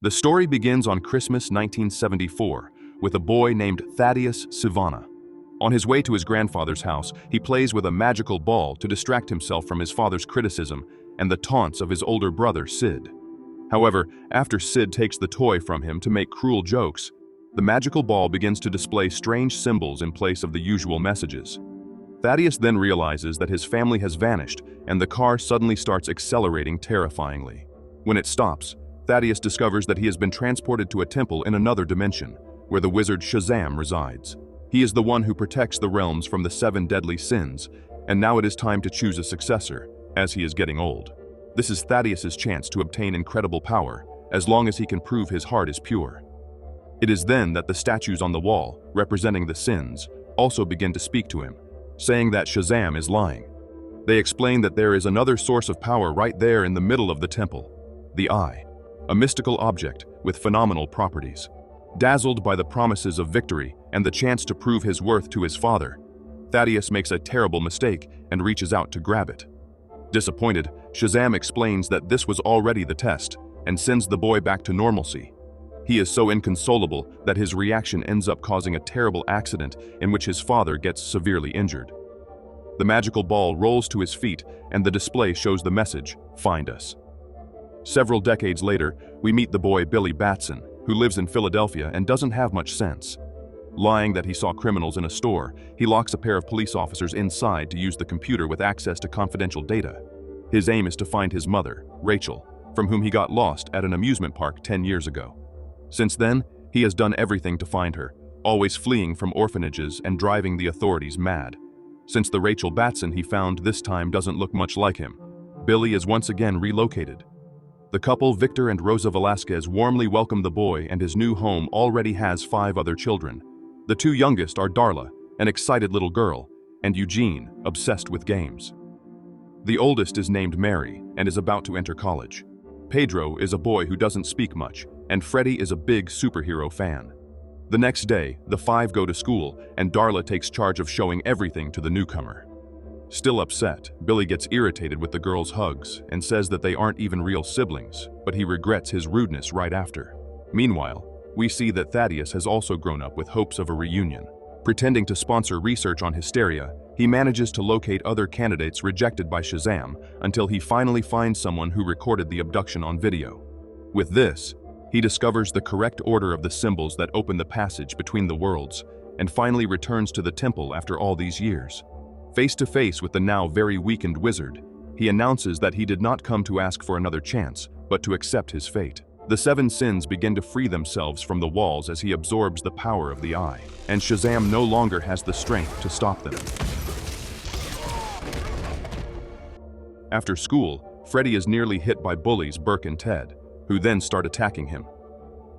The story begins on Christmas 1974 with a boy named Thaddeus Sivana. On his way to his grandfather's house, he plays with a magical ball to distract himself from his father's criticism and the taunts of his older brother, Sid. However, after Sid takes the toy from him to make cruel jokes, the magical ball begins to display strange symbols in place of the usual messages. Thaddeus then realizes that his family has vanished, and the car suddenly starts accelerating terrifyingly. When it stops, Thaddeus discovers that he has been transported to a temple in another dimension, where the wizard Shazam resides. He is the one who protects the realms from the 7 deadly sins, and now it is time to choose a successor, as he is getting old. This is Thaddeus's chance to obtain incredible power, as long as he can prove his heart is pure. It is then that the statues on the wall, representing the sins, also begin to speak to him, saying that Shazam is lying. They explain that there is another source of power right there in the middle of the temple, the Eye, a mystical object with phenomenal properties. Dazzled by the promises of victory and the chance to prove his worth to his father, Thaddeus makes a terrible mistake and reaches out to grab it. Disappointed, Shazam explains that this was already the test and sends the boy back to normalcy. He is so inconsolable that his reaction ends up causing a terrible accident in which his father gets severely injured. The magical ball rolls to his feet and the display shows the message, "Find us." Several decades later, we meet the boy Billy Batson, who lives in Philadelphia and doesn't have much sense. Lying that he saw criminals in a store, he locks a pair of police officers inside to use the computer with access to confidential data. His aim is to find his mother, Rachel, from whom he got lost at an amusement park 10 years ago. Since then, he has done everything to find her, always fleeing from orphanages and driving the authorities mad. Since the Rachel Batson he found this time doesn't look much like him, Billy is once again relocated. The couple, Victor and Rosa Velasquez, warmly welcome the boy, and his new home already has 5 other children. The 2 youngest are Darla, an excited little girl, and Eugene, obsessed with games. The oldest is named Mary and is about to enter college. Pedro is a boy who doesn't speak much, and Freddy is a big superhero fan. The next day, the 5 go to school, and Darla takes charge of showing everything to the newcomer. Still upset, Billy gets irritated with the girls' hugs and says that they aren't even real siblings, but he regrets his rudeness right after. Meanwhile, we see that Thaddeus has also grown up with hopes of a reunion. Pretending to sponsor research on hysteria, he manages to locate other candidates rejected by Shazam until he finally finds someone who recorded the abduction on video. With this, he discovers the correct order of the symbols that open the passage between the worlds, and finally returns to the temple after all these years. Face to face with the now very weakened wizard, he announces that he did not come to ask for another chance, but to accept his fate. The 7 sins begin to free themselves from the walls as he absorbs the power of the Eye, and Shazam no longer has the strength to stop them. After school, Freddy is nearly hit by bullies Burke and Ted, who then start attacking him.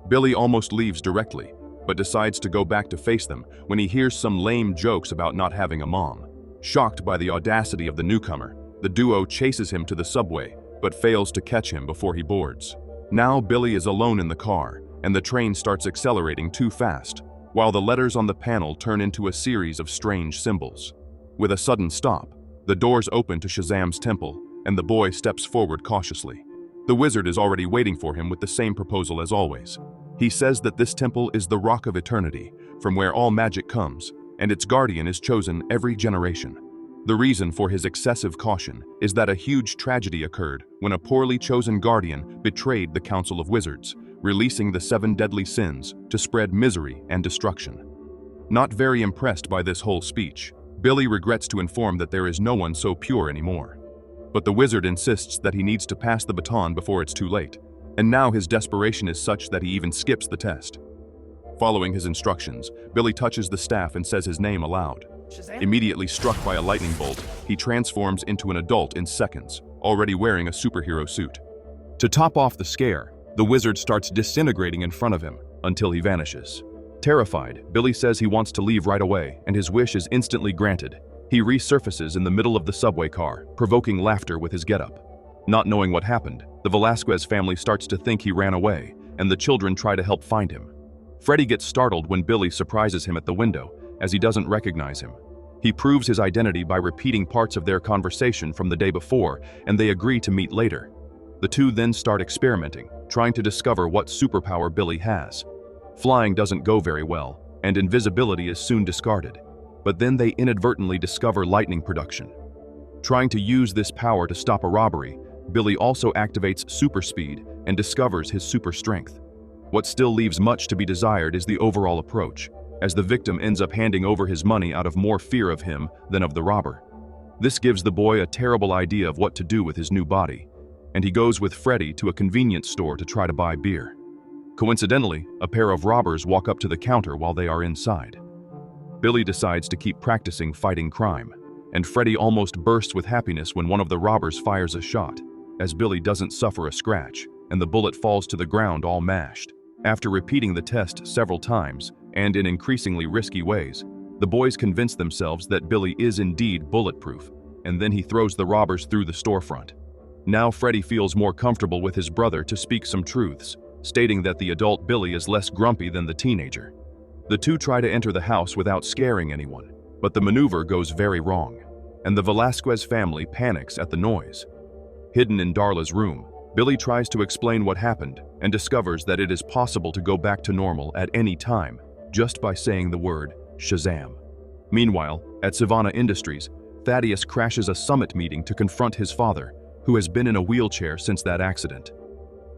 Billy almost leaves directly, but decides to go back to face them when he hears some lame jokes about not having a mom. Shocked by the audacity of the newcomer, the duo chases him to the subway, but fails to catch him before he boards. Now Billy is alone in the car, and the train starts accelerating too fast, while the letters on the panel turn into a series of strange symbols. With a sudden stop, the doors open to Shazam's temple, and the boy steps forward cautiously. The wizard is already waiting for him with the same proposal as always. He says that this temple is the Rock of Eternity, from where all magic comes, and its guardian is chosen every generation. The reason for his excessive caution is that a huge tragedy occurred when a poorly chosen guardian betrayed the Council of Wizards, releasing the 7 deadly sins to spread misery and destruction. Not very impressed by this whole speech, Billy regrets to inform that there is no one so pure anymore. But the wizard insists that he needs to pass the baton before it's too late, and now his desperation is such that he even skips the test. Following his instructions, Billy touches the staff and says his name aloud. Immediately struck by a lightning bolt, he transforms into an adult in seconds, already wearing a superhero suit. To top off the scare, the wizard starts disintegrating in front of him until he vanishes. Terrified, Billy says he wants to leave right away, and his wish is instantly granted. He resurfaces in the middle of the subway car, provoking laughter with his getup. Not knowing what happened, the Velasquez family starts to think he ran away, and the children try to help find him. Freddy gets startled when Billy surprises him at the window, as he doesn't recognize him. He proves his identity by repeating parts of their conversation from the day before, and they agree to meet later. The two then start experimenting, trying to discover what superpower Billy has. Flying doesn't go very well, and invisibility is soon discarded. But then they inadvertently discover lightning production. Trying to use this power to stop a robbery, Billy also activates super speed and discovers his super strength. What still leaves much to be desired is the overall approach, as the victim ends up handing over his money out of more fear of him than of the robber. This gives the boy a terrible idea of what to do with his new body, and he goes with Freddy to a convenience store to try to buy beer. Coincidentally, a pair of robbers walk up to the counter while they are inside. Billy decides to keep practicing fighting crime, and Freddy almost bursts with happiness when one of the robbers fires a shot, as Billy doesn't suffer a scratch, and the bullet falls to the ground all mashed. After repeating the test several times, and in increasingly risky ways, the boys convince themselves that Billy is indeed bulletproof, and then he throws the robbers through the storefront. Now Freddy feels more comfortable with his brother to speak some truths, stating that the adult Billy is less grumpy than the teenager. The two try to enter the house without scaring anyone, but the maneuver goes very wrong, and the Velasquez family panics at the noise. Hidden in Darla's room, Billy tries to explain what happened and discovers that it is possible to go back to normal at any time just by saying the word Shazam. Meanwhile, at Sivana Industries, Thaddeus crashes a summit meeting to confront his father, who has been in a wheelchair since that accident.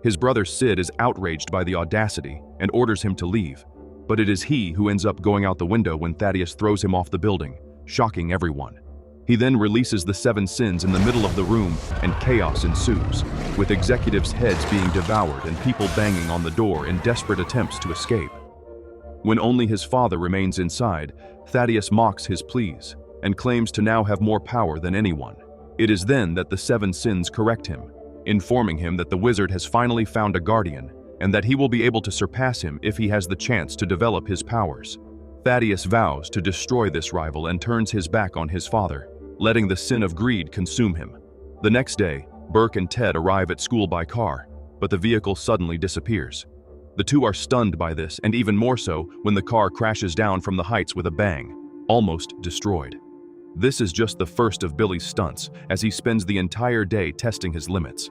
His brother Sid is outraged by the audacity and orders him to leave, but it is he who ends up going out the window when Thaddeus throws him off the building, shocking everyone. He then releases the 7 sins in the middle of the room, and chaos ensues, with executives' heads being devoured and people banging on the door in desperate attempts to escape. When only his father remains inside, Thaddeus mocks his pleas and claims to now have more power than anyone. It is then that the 7 sins correct him, informing him that the wizard has finally found a guardian and that he will be able to surpass him if he has the chance to develop his powers. Thaddeus vows to destroy this rival and turns his back on his father, letting the sin of greed consume him. The next day, Burke and Ted arrive at school by car, but the vehicle suddenly disappears. The two are stunned by this, and even more so when the car crashes down from the heights with a bang, almost destroyed. This is just the first of Billy's stunts, as he spends the entire day testing his limits.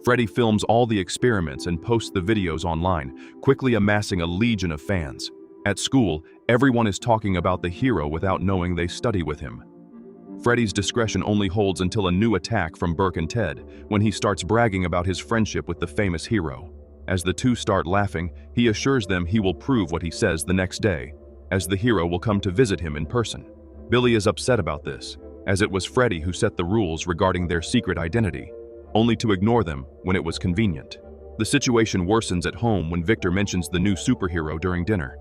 Freddy films all the experiments and posts the videos online, quickly amassing a legion of fans. At school, everyone is talking about the hero without knowing they study with him. Freddy's discretion only holds until a new attack from Burke and Ted, when he starts bragging about his friendship with the famous hero. As the two start laughing, he assures them he will prove what he says the next day, as the hero will come to visit him in person. Billy is upset about this, as it was Freddy who set the rules regarding their secret identity, only to ignore them when it was convenient. The situation worsens at home when Victor mentions the new superhero during dinner.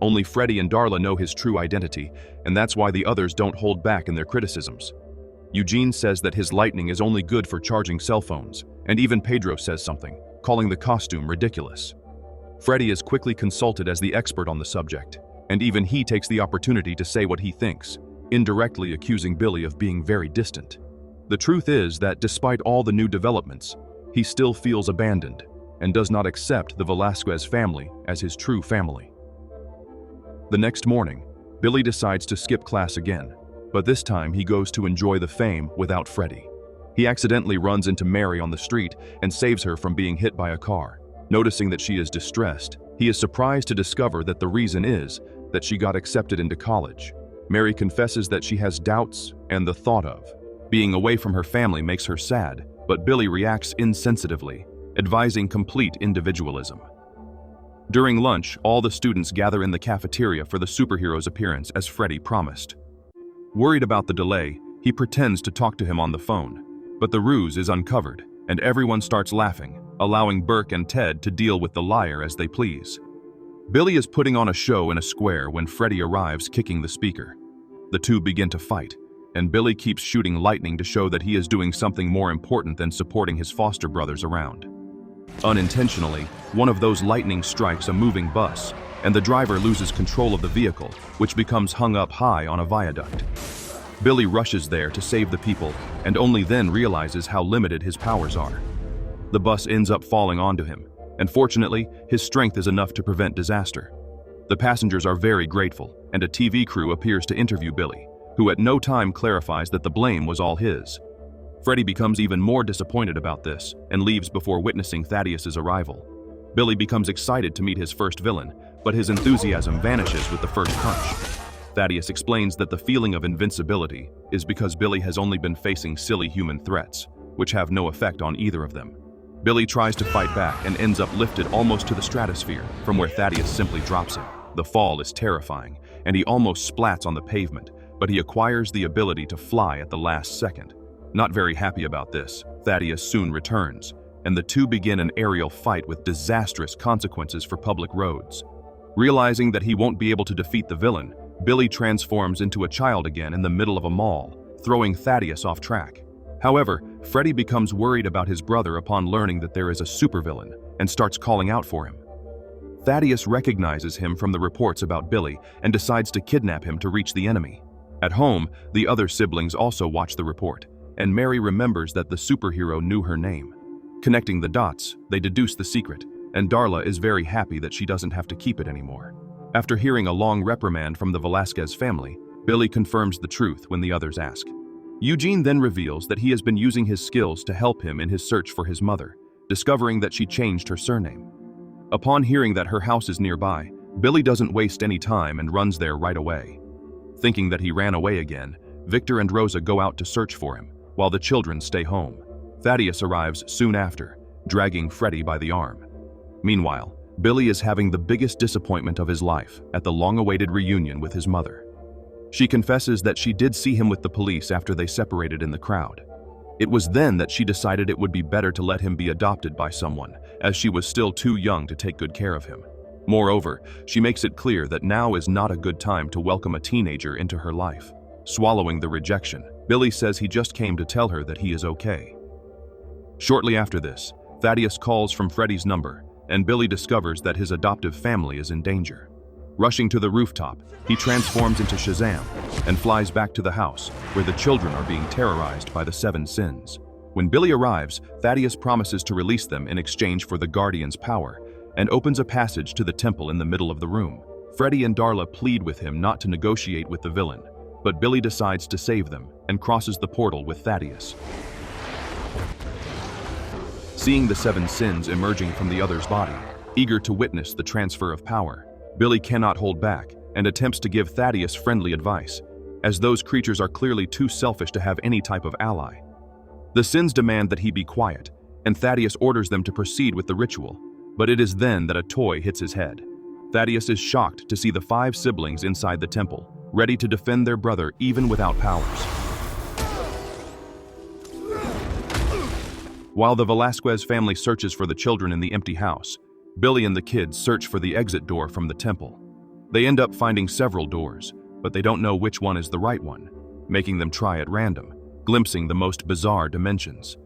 Only Freddy and Darla know his true identity, and that's why the others don't hold back in their criticisms. Eugene says that his lightning is only good for charging cell phones, and even Pedro says something, calling the costume ridiculous. Freddy is quickly consulted as the expert on the subject, and even he takes the opportunity to say what he thinks, indirectly accusing Billy of being very distant. The truth is that despite all the new developments, he still feels abandoned and does not accept the Velasquez family as his true family. The next morning, Billy decides to skip class again, but this time he goes to enjoy the fame without Freddy. He accidentally runs into Mary on the street and saves her from being hit by a car. Noticing that she is distressed, he is surprised to discover that the reason is that she got accepted into college. Mary confesses that she has doubts and the thought of being away from her family makes her sad, but Billy reacts insensitively, advising complete individualism. During lunch, all the students gather in the cafeteria for the superhero's appearance as Freddy promised. Worried about the delay, he pretends to talk to him on the phone, but the ruse is uncovered, and everyone starts laughing, allowing Burke and Ted to deal with the liar as they please. Billy is putting on a show in a square when Freddy arrives kicking the speaker. The two begin to fight, and Billy keeps shooting lightning to show that he is doing something more important than supporting his foster brothers around. Unintentionally, one of those lightning strikes a moving bus, and the driver loses control of the vehicle, which becomes hung up high on a viaduct. Billy rushes there to save the people, and only then realizes how limited his powers are. The bus ends up falling onto him, and fortunately, his strength is enough to prevent disaster. The passengers are very grateful, and a TV crew appears to interview Billy, who at no time clarifies that the blame was all his. Freddy becomes even more disappointed about this and leaves before witnessing Thaddeus's arrival. Billy becomes excited to meet his first villain, but his enthusiasm vanishes with the first punch. Thaddeus explains that the feeling of invincibility is because Billy has only been facing silly human threats, which have no effect on either of them. Billy tries to fight back and ends up lifted almost to the stratosphere, from where Thaddeus simply drops him. The fall is terrifying, and he almost splats on the pavement, but he acquires the ability to fly at the last second. Not very happy about this, Thaddeus soon returns, and the two begin an aerial fight with disastrous consequences for public roads. Realizing that he won't be able to defeat the villain, Billy transforms into a child again in the middle of a mall, throwing Thaddeus off track. However, Freddy becomes worried about his brother upon learning that there is a supervillain and starts calling out for him. Thaddeus recognizes him from the reports about Billy and decides to kidnap him to reach the enemy. At home, the other siblings also watch the report, and Mary remembers that the superhero knew her name. Connecting the dots, they deduce the secret, and Darla is very happy that she doesn't have to keep it anymore. After hearing a long reprimand from the Velasquez family, Billy confirms the truth when the others ask. Eugene then reveals that he has been using his skills to help him in his search for his mother, discovering that she changed her surname. Upon hearing that her house is nearby, Billy doesn't waste any time and runs there right away. Thinking that he ran away again, Victor and Rosa go out to search for him, while the children stay home. Thaddeus arrives soon after, dragging Freddy by the arm. Meanwhile, Billy is having the biggest disappointment of his life at the long-awaited reunion with his mother. She confesses that she did see him with the police after they separated in the crowd. It was then that she decided it would be better to let him be adopted by someone, as she was still too young to take good care of him. Moreover, she makes it clear that now is not a good time to welcome a teenager into her life. Swallowing the rejection, Billy says he just came to tell her that he is okay. Shortly after this, Thaddeus calls from Freddy's number, and Billy discovers that his adoptive family is in danger. Rushing to the rooftop, he transforms into Shazam and flies back to the house, where the children are being terrorized by the 7 sins. When Billy arrives, Thaddeus promises to release them in exchange for the Guardian's power, and opens a passage to the temple in the middle of the room. Freddy and Darla plead with him not to negotiate with the villain, but Billy decides to save them and crosses the portal with Thaddeus. Seeing the 7 sins emerging from the other's body, eager to witness the transfer of power, Billy cannot hold back and attempts to give Thaddeus friendly advice, as those creatures are clearly too selfish to have any type of ally. The sins demand that he be quiet, and Thaddeus orders them to proceed with the ritual, but it is then that a toy hits his head. Thaddeus is shocked to see the 5 siblings inside the temple, ready to defend their brother even without powers. While the Velasquez family searches for the children in the empty house, Billy and the kids search for the exit door from the temple. They end up finding several doors, but they don't know which one is the right one, making them try at random, glimpsing the most bizarre dimensions.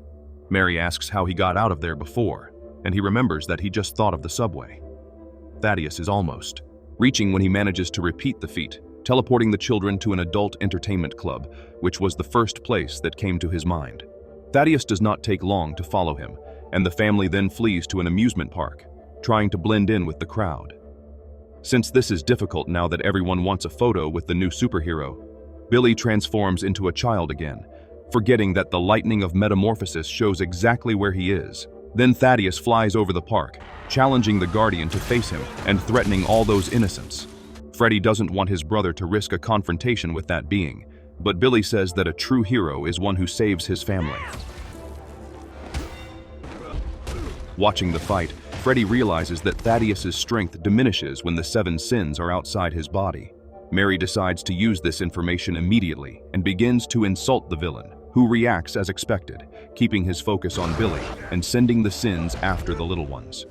Mary asks how he got out of there before, and he remembers that he just thought of the subway. Thaddeus is almost reaching when he manages to repeat the feat, teleporting the children to an adult entertainment club, which was the first place that came to his mind. Thaddeus does not take long to follow him, and the family then flees to an amusement park, trying to blend in with the crowd. Since this is difficult now that everyone wants a photo with the new superhero, Billy transforms into a child again, forgetting that the lightning of metamorphosis shows exactly where he is. Then Thaddeus flies over the park, challenging the Guardian to face him and threatening all those innocents. Freddy doesn't want his brother to risk a confrontation with that being, but Billy says that a true hero is one who saves his family. Watching the fight, Freddy realizes that Thaddeus's strength diminishes when the 7 sins are outside his body. Mary decides to use this information immediately and begins to insult the villain, who reacts as expected, keeping his focus on Billy and sending the sins after the little ones.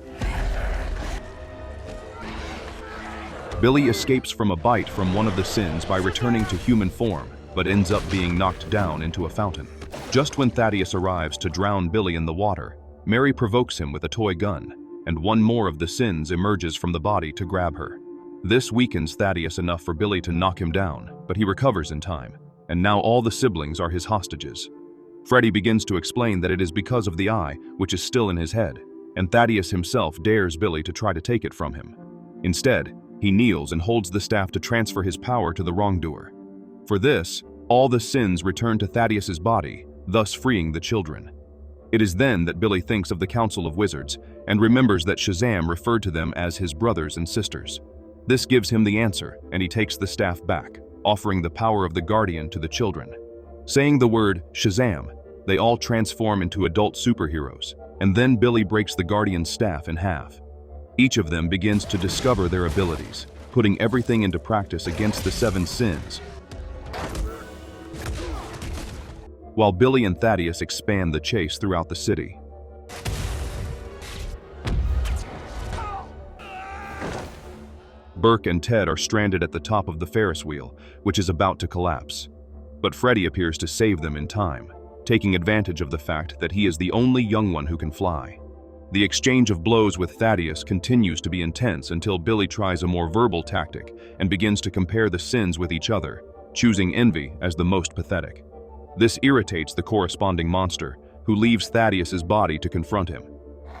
Billy escapes from a bite from one of the sins by returning to human form, but ends up being knocked down into a fountain. Just when Thaddeus arrives to drown Billy in the water, Mary provokes him with a toy gun, and one more of the sins emerges from the body to grab her. This weakens Thaddeus enough for Billy to knock him down, but he recovers in time, and now all the siblings are his hostages. Freddy begins to explain that it is because of the eye, which is still in his head, and Thaddeus himself dares Billy to try to take it from him. Instead, he kneels and holds the staff to transfer his power to the wrongdoer. For this, all the sins return to Thaddeus's body, thus freeing the children. It is then that Billy thinks of the Council of Wizards and remembers that Shazam referred to them as his brothers and sisters. This gives him the answer, and he takes the staff back, offering the power of the Guardian to the children. Saying the word Shazam, they all transform into adult superheroes, and then Billy breaks the Guardian's staff in half. Each of them begins to discover their abilities, putting everything into practice against the 7 sins, while Billy and Thaddeus expand the chase throughout the city. Burke and Ted are stranded at the top of the Ferris wheel, which is about to collapse. But Freddy appears to save them in time, taking advantage of the fact that he is the only young one who can fly. The exchange of blows with Thaddeus continues to be intense until Billy tries a more verbal tactic and begins to compare the sins with each other, choosing envy as the most pathetic. This irritates the corresponding monster, who leaves Thaddeus's body to confront him.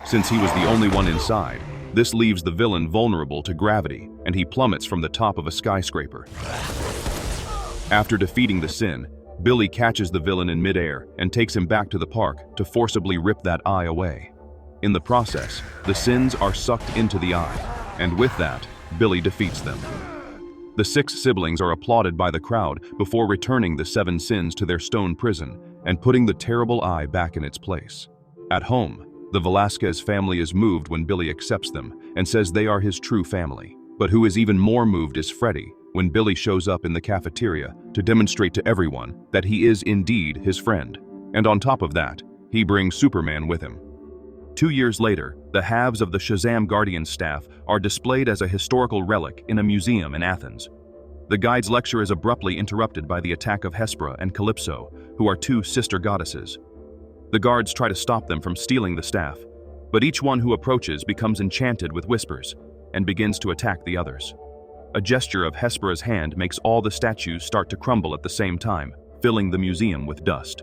Since he was the only one inside, this leaves the villain vulnerable to gravity, and he plummets from the top of a skyscraper. After defeating the sin, Billy catches the villain in midair and takes him back to the park to forcibly rip that eye away. In the process, the sins are sucked into the eye, and with that, Billy defeats them. The 6 siblings are applauded by the crowd before returning the 7 sins to their stone prison and putting the terrible eye back in its place. At home, the Velasquez family is moved when Billy accepts them and says they are his true family. But who is even more moved is Freddy when Billy shows up in the cafeteria to demonstrate to everyone that he is indeed his friend. And on top of that, he brings Superman with him. 2 years later, the halves of the Shazam Guardian staff are displayed as a historical relic in a museum in Athens. The guide's lecture is abruptly interrupted by the attack of Hespera and Calypso, who are 2 sister goddesses. The guards try to stop them from stealing the staff, but each one who approaches becomes enchanted with whispers and begins to attack the others. A gesture of Hespera's hand makes all the statues start to crumble at the same time, filling the museum with dust.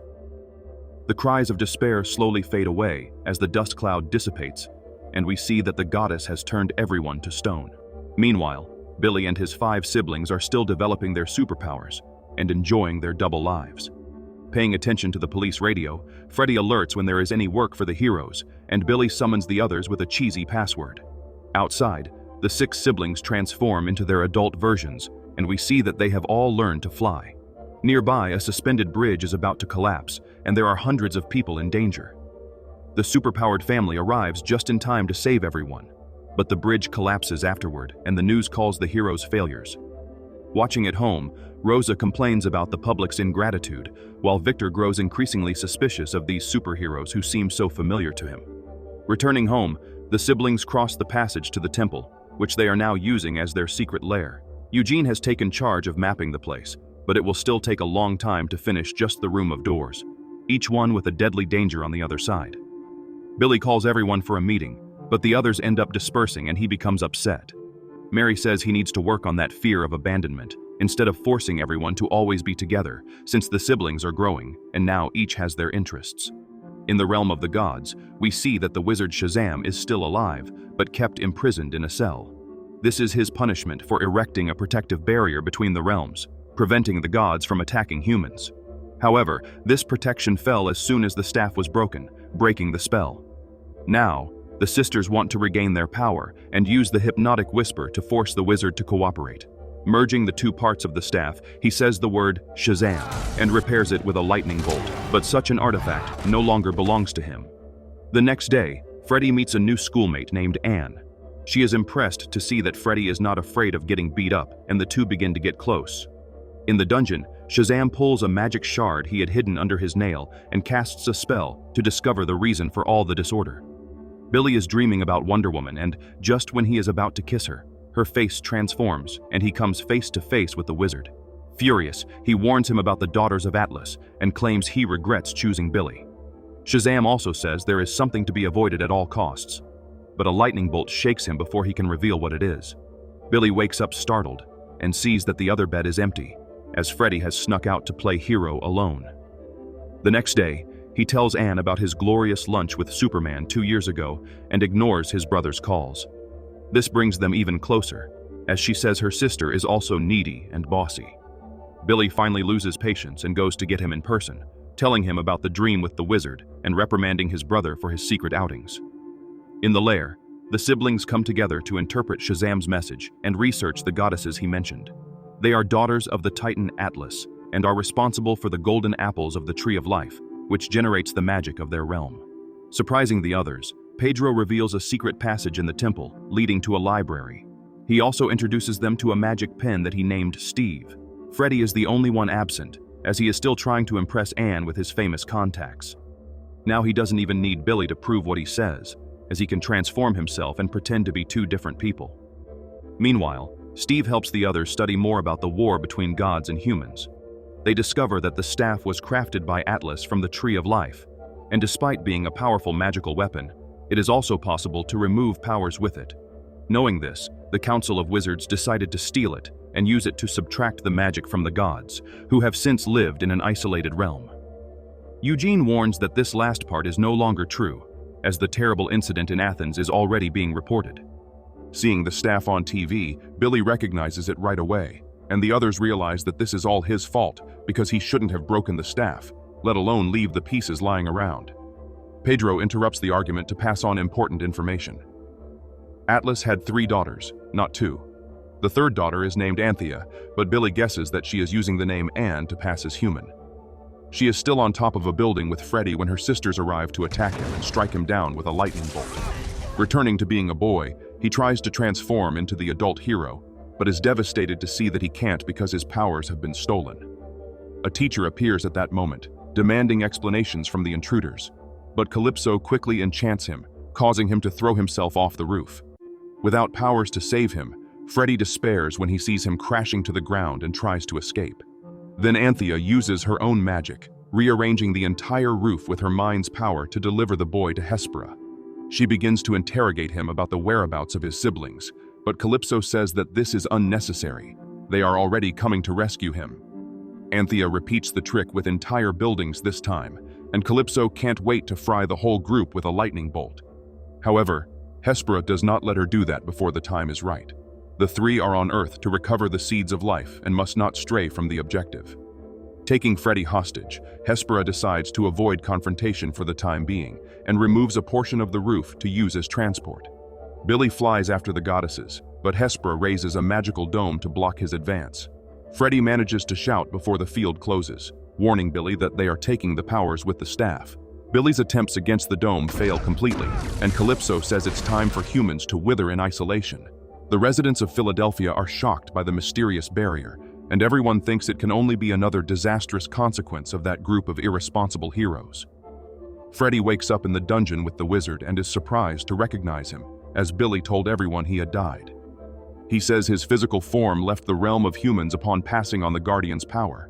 The cries of despair slowly fade away as the dust cloud dissipates, and we see that the goddess has turned everyone to stone. Meanwhile, Billy and his 5 siblings are still developing their superpowers and enjoying their double lives. Paying attention to the police radio, Freddy alerts when there is any work for the heroes, and Billy summons the others with a cheesy password. Outside, the 6 siblings transform into their adult versions, and we see that they have all learned to fly. Nearby, a suspended bridge is about to collapse, and there are hundreds of people in danger. The superpowered family arrives just in time to save everyone, but the bridge collapses afterward, and the news calls the heroes failures. Watching at home, Rosa complains about the public's ingratitude, while Victor grows increasingly suspicious of these superheroes who seem so familiar to him. Returning home, the siblings cross the passage to the temple, which they are now using as their secret lair. Eugene has taken charge of mapping the place, but it will still take a long time to finish just the room of doors, each one with a deadly danger on the other side. Billy calls everyone for a meeting, but the others end up dispersing and he becomes upset. Mary says he needs to work on that fear of abandonment, instead of forcing everyone to always be together, since the siblings are growing, and now each has their interests. In the realm of the gods, we see that the wizard Shazam is still alive, but kept imprisoned in a cell. This is his punishment for erecting a protective barrier between the realms, preventing the gods from attacking humans. However, this protection fell as soon as the staff was broken, breaking the spell. Now, the sisters want to regain their power and use the hypnotic whisper to force the wizard to cooperate. Merging the 2 parts of the staff, he says the word Shazam and repairs it with a lightning bolt, but such an artifact no longer belongs to him. The next day, Freddy meets a new schoolmate named Anne. She is impressed to see that Freddy is not afraid of getting beat up, and the 2 begin to get close. In the dungeon, Shazam pulls a magic shard he had hidden under his nail and casts a spell to discover the reason for all the disorder. Billy is dreaming about Wonder Woman, and just when he is about to kiss her, her face transforms and he comes face to face with the wizard. Furious, he warns him about the Daughters of Atlas and claims he regrets choosing Billy. Shazam also says there is something to be avoided at all costs, but a lightning bolt shakes him before he can reveal what it is. Billy wakes up startled and sees that the other bed is empty, as Freddy has snuck out to play hero alone. The next day, he tells Anne about his glorious lunch with Superman 2 years ago and ignores his brother's calls. This brings them even closer, as she says her sister is also needy and bossy. Billy finally loses patience and goes to get him in person, telling him about the dream with the wizard and reprimanding his brother for his secret outings. In the lair, the siblings come together to interpret Shazam's message and research the goddesses he mentioned. They are daughters of the Titan Atlas and are responsible for the golden apples of the Tree of Life, which generates the magic of their realm. Surprising the others, Pedro reveals a secret passage in the temple, leading to a library. He also introduces them to a magic pen that he named Steve. Freddy is the only one absent, as he is still trying to impress Anne with his famous contacts. Now he doesn't even need Billy to prove what he says, as he can transform himself and pretend to be two different people. Meanwhile, Steve helps the others study more about the war between gods and humans. They discover that the staff was crafted by Atlas from the Tree of Life, and despite being a powerful magical weapon, it is also possible to remove powers with it. Knowing this, the Council of Wizards decided to steal it and use it to subtract the magic from the gods, who have since lived in an isolated realm. Eugene warns that this last part is no longer true, as the terrible incident in Athens is already being reported. Seeing the staff on TV, Billy recognizes it right away, and the others realize that this is all his fault because he shouldn't have broken the staff, let alone leave the pieces lying around. Pedro interrupts the argument to pass on important information. Atlas had 3 daughters, not 2. The third daughter is named Anthea, but Billy guesses that she is using the name Anne to pass as human. She is still on top of a building with Freddy when her sisters arrive to attack him and strike him down with a lightning bolt. Returning to being a boy, he tries to transform into the adult hero, but is devastated to see that he can't because his powers have been stolen. A teacher appears at that moment, demanding explanations from the intruders, but Calypso quickly enchants him, causing him to throw himself off the roof. Without powers to save him, Freddy despairs when he sees him crashing to the ground and tries to escape. Then Anthea uses her own magic, rearranging the entire roof with her mind's power to deliver the boy to Hespera. She begins to interrogate him about the whereabouts of his siblings, but Calypso says that this is unnecessary. They are already coming to rescue him. Anthea repeats the trick with entire buildings this time, and Calypso can't wait to fry the whole group with a lightning bolt. However, Hespera does not let her do that before the time is right. The 3 are on Earth to recover the seeds of life and must not stray from the objective. Taking Freddy hostage, Hespera decides to avoid confrontation for the time being and removes a portion of the roof to use as transport. Billy flies after the goddesses, but Hespera raises a magical dome to block his advance. Freddy manages to shout before the field closes, warning Billy that they are taking the powers with the staff. Billy's attempts against the dome fail completely, and Calypso says it's time for humans to wither in isolation. The residents of Philadelphia are shocked by the mysterious barrier, and everyone thinks it can only be another disastrous consequence of that group of irresponsible heroes. Freddy wakes up in the dungeon with the wizard and is surprised to recognize him, as Billy told everyone he had died. He says his physical form left the realm of humans upon passing on the Guardian's power.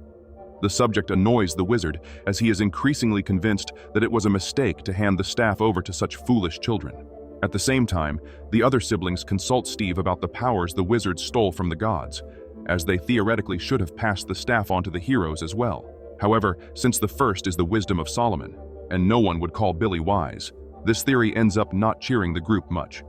The subject annoys the wizard, as he is increasingly convinced that it was a mistake to hand the staff over to such foolish children. At the same time, the other siblings consult Steve about the powers the wizard stole from the gods, as they theoretically should have passed the staff on to the heroes as well. However, since the first is the wisdom of Solomon, and no one would call Billy wise, this theory ends up not cheering the group much.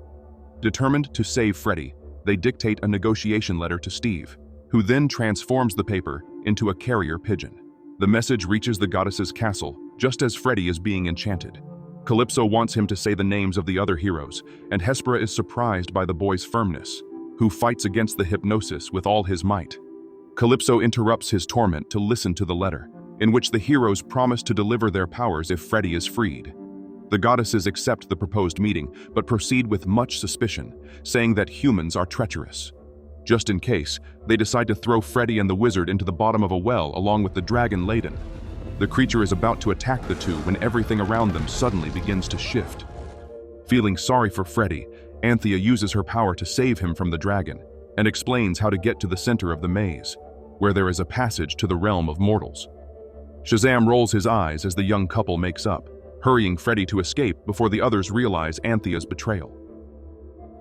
Determined to save Freddy, they dictate a negotiation letter to Steve, who then transforms the paper into a carrier pigeon. The message reaches the goddess's castle, just as Freddy is being enchanted. Calypso wants him to say the names of the other heroes, and Hespera is surprised by the boy's firmness, who fights against the hypnosis with all his might. Calypso interrupts his torment to listen to the letter, in which the heroes promise to deliver their powers if Freddy is freed. The goddesses accept the proposed meeting, but proceed with much suspicion, saying that humans are treacherous. Just in case, they decide to throw Freddy and the wizard into the bottom of a well along with the dragon Laden. The creature is about to attack the two when everything around them suddenly begins to shift. Feeling sorry for Freddy, Anthea uses her power to save him from the dragon and explains how to get to the center of the maze, where there is a passage to the realm of mortals. Shazam rolls his eyes as the young couple makes up, hurrying Freddy to escape before the others realize Anthea's betrayal.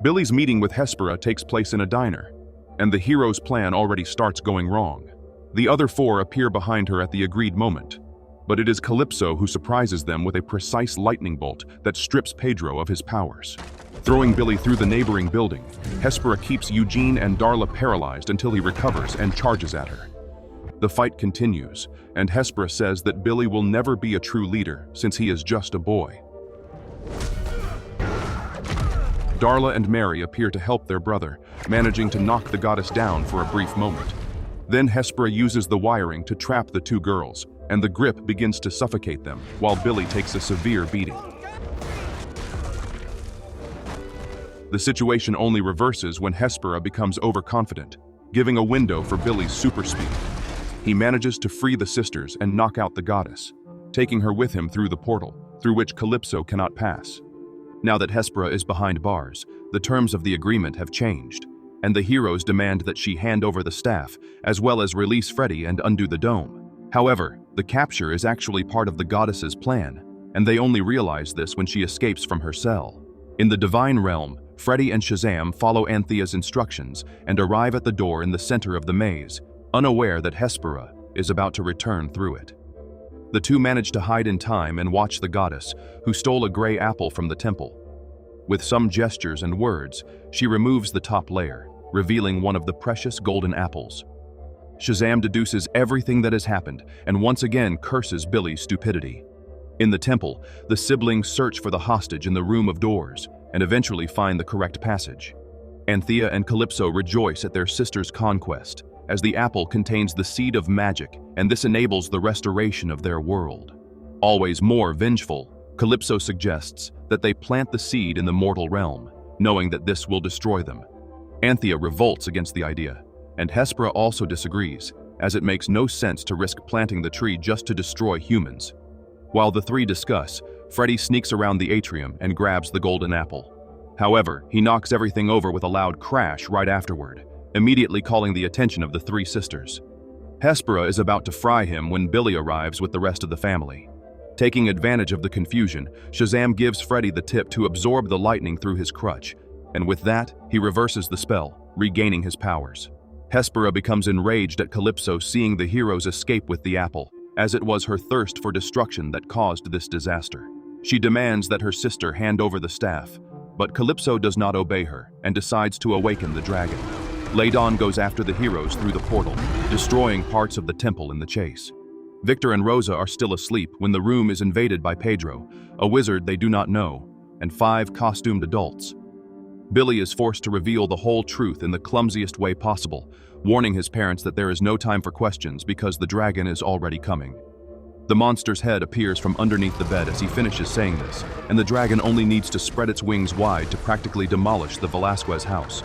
Billy's meeting with Hespera takes place in a diner, and the hero's plan already starts going wrong. The other 4 appear behind her at the agreed moment, but it is Calypso who surprises them with a precise lightning bolt that strips Pedro of his powers. Throwing Billy through the neighboring building, Hespera keeps Eugene and Darla paralyzed until he recovers and charges at her. The fight continues, and Hespera says that Billy will never be a true leader since he is just a boy. Darla and Mary appear to help their brother, managing to knock the goddess down for a brief moment. Then Hespera uses the wiring to trap the two girls, and the grip begins to suffocate them, while Billy takes a severe beating. The situation only reverses when Hespera becomes overconfident, giving a window for Billy's super speed. He manages to free the sisters and knock out the goddess, taking her with him through the portal, through which Calypso cannot pass. Now that Hespera is behind bars, the terms of the agreement have changed, and the heroes demand that she hand over the staff, as well as release Freddy and undo the dome. However, the capture is actually part of the goddess's plan, and they only realize this when she escapes from her cell. In the divine realm, Freddy and Shazam follow Anthea's instructions and arrive at the door in the center of the maze, unaware that Hespera is about to return through it. The two manage to hide in time and watch the goddess, who stole a gray apple from the temple. With some gestures and words, she removes the top layer, revealing one of the precious golden apples. Shazam deduces everything that has happened and once again curses Billy's stupidity. In the temple, the siblings search for the hostage in the room of doors and eventually find the correct passage. Anthea and Calypso rejoice at their sister's conquest, as the apple contains the seed of magic, and this enables the restoration of their world. Always more vengeful, Calypso suggests that they plant the seed in the mortal realm, knowing that this will destroy them. Anthea revolts against the idea, and Hespera also disagrees, as it makes no sense to risk planting the tree just to destroy humans. While the three discuss, Freddy sneaks around the atrium and grabs the golden apple. However, he knocks everything over with a loud crash right afterward, immediately calling the attention of the three sisters. Hespera is about to fry him when Billy arrives with the rest of the family. Taking advantage of the confusion, Shazam gives Freddy the tip to absorb the lightning through his crutch, and with that, he reverses the spell, regaining his powers. Hespera becomes enraged at Calypso seeing the heroes escape with the apple, as it was her thirst for destruction that caused this disaster. She demands that her sister hand over the staff, but Calypso does not obey her and decides to awaken the dragon. Ladon goes after the heroes through the portal, destroying parts of the temple in the chase. Victor and Rosa are still asleep when the room is invaded by Pedro, a wizard they do not know, and 5 costumed adults. Billy is forced to reveal the whole truth in the clumsiest way possible, warning his parents that there is no time for questions because the dragon is already coming. The monster's head appears from underneath the bed as he finishes saying this, and the dragon only needs to spread its wings wide to practically demolish the Velasquez house.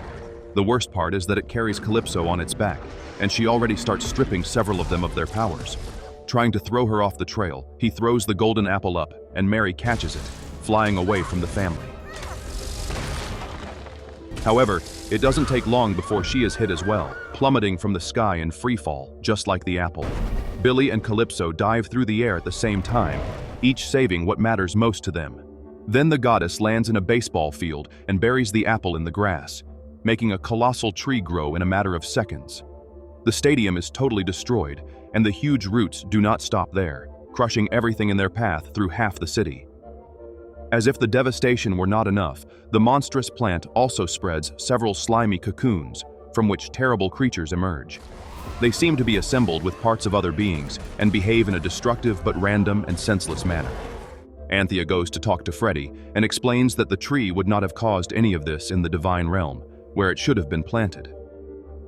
The worst part is that it carries Calypso on its back, and she already starts stripping several of them of their powers. Trying to throw her off the trail, he throws the golden apple up, and Mary catches it, flying away from the family. However, it doesn't take long before she is hit as well, plummeting from the sky in free fall, just like the apple. Billy and Calypso dive through the air at the same time, each saving what matters most to them. Then the goddess lands in a baseball field and buries the apple in the grass, making a colossal tree grow in a matter of seconds. The stadium is totally destroyed, and the huge roots do not stop there, crushing everything in their path through half the city. As if the devastation were not enough, the monstrous plant also spreads several slimy cocoons, from which terrible creatures emerge. They seem to be assembled with parts of other beings and behave in a destructive but random and senseless manner. Anthea goes to talk to Freddy and explains that the tree would not have caused any of this in the divine realm, where it should have been planted.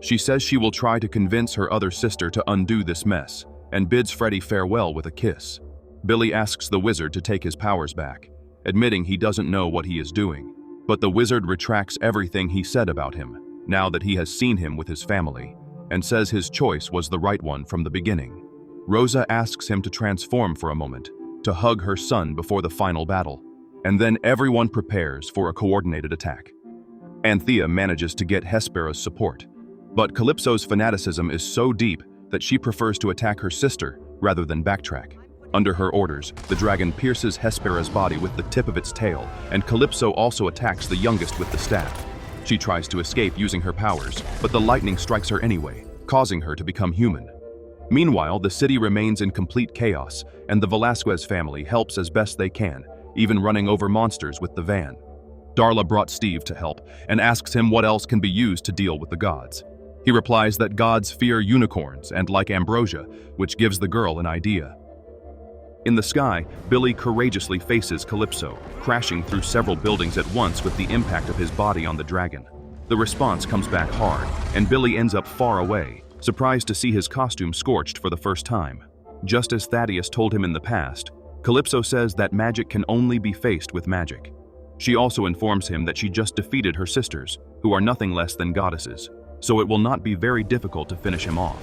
She says she will try to convince her other sister to undo this mess, and bids Freddy farewell with a kiss. Billy asks the wizard to take his powers back, admitting he doesn't know what he is doing, but the wizard retracts everything he said about him, now that he has seen him with his family, and says his choice was the right one from the beginning. Rosa asks him to transform for a moment, to hug her son before the final battle, and then everyone prepares for a coordinated attack. Anthea manages to get Hespera's support, but Calypso's fanaticism is so deep that she prefers to attack her sister rather than backtrack. Under her orders, the dragon pierces Hespera's body with the tip of its tail, and Calypso also attacks the youngest with the staff. She tries to escape using her powers, but the lightning strikes her anyway, causing her to become human. Meanwhile, the city remains in complete chaos, and the Velasquez family helps as best they can, even running over monsters with the van. Darla brought Steve to help and asks him what else can be used to deal with the gods. He replies that gods fear unicorns and like ambrosia, which gives the girl an idea. In the sky, Billy courageously faces Calypso, crashing through several buildings at once with the impact of his body on the dragon. The response comes back hard, and Billy ends up far away, surprised to see his costume scorched for the first time. Just as Thaddeus told him in the past, Calypso says that magic can only be faced with magic. She also informs him that she just defeated her sisters, who are nothing less than goddesses, so it will not be very difficult to finish him off.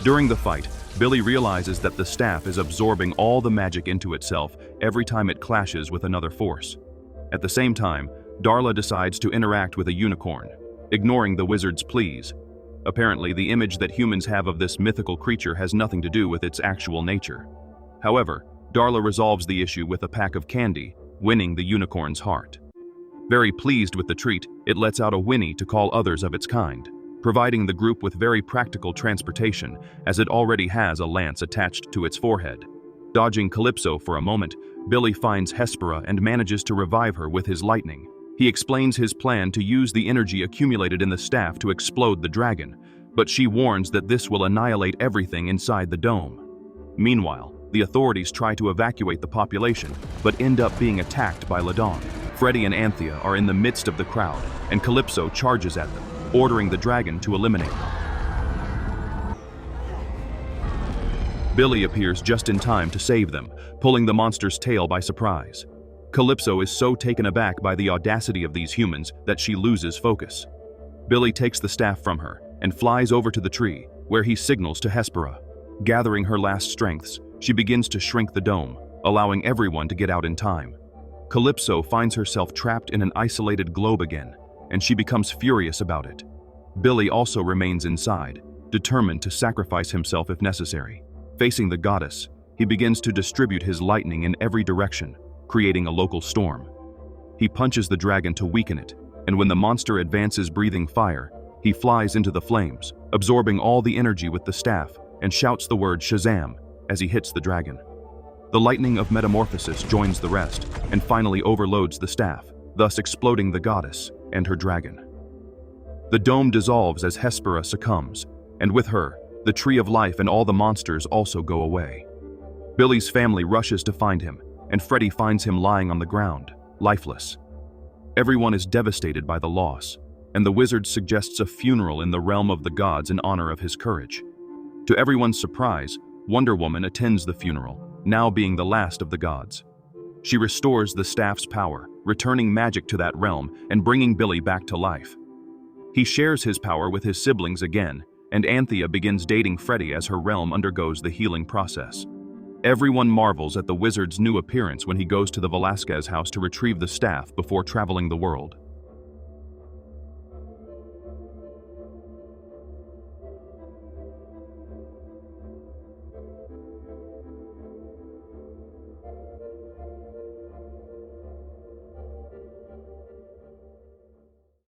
During the fight, Billy realizes that the staff is absorbing all the magic into itself every time it clashes with another force. At the same time, Darla decides to interact with a unicorn, ignoring the wizard's pleas. Apparently, the image that humans have of this mythical creature has nothing to do with its actual nature. However, Darla resolves the issue with a pack of candy, winning the unicorn's heart. Very pleased with the treat, it lets out a whinny to call others of its kind, providing the group with very practical transportation as it already has a lance attached to its forehead. Dodging Calypso for a moment, Billy finds Hespera and manages to revive her with his lightning. He explains his plan to use the energy accumulated in the staff to explode the dragon, but she warns that this will annihilate everything inside the dome. Meanwhile, the authorities try to evacuate the population, but end up being attacked by Ladon. Freddy and Anthea are in the midst of the crowd, and Calypso charges at them, ordering the dragon to eliminate them. Billy appears just in time to save them, pulling the monster's tail by surprise. Calypso is so taken aback by the audacity of these humans that she loses focus. Billy takes the staff from her and flies over to the tree, where he signals to Hespera. Gathering her last strengths, she begins to shrink the dome, allowing everyone to get out in time. Calypso finds herself trapped in an isolated globe again, and she becomes furious about it. Billy also remains inside, determined to sacrifice himself if necessary. Facing the goddess, he begins to distribute his lightning in every direction, creating a local storm. He punches the dragon to weaken it, and when the monster advances breathing fire, he flies into the flames, absorbing all the energy with the staff, and shouts the word Shazam as he hits the dragon. The lightning of metamorphosis joins the rest, and finally overloads the staff, thus exploding the goddess and her dragon. The dome dissolves as Hespera succumbs, and with her, the Tree of Life and all the monsters also go away. Billy's family rushes to find him, and Freddy finds him lying on the ground, lifeless. Everyone is devastated by the loss, and the wizard suggests a funeral in the realm of the gods in honor of his courage. To everyone's surprise, Wonder Woman attends the funeral, now being the last of the gods. She restores the staff's power, returning magic to that realm and bringing Billy back to life. He shares his power with his siblings again, and Anthea begins dating Freddy as her realm undergoes the healing process. Everyone marvels at the wizard's new appearance when he goes to the Velasquez house to retrieve the staff before traveling the world.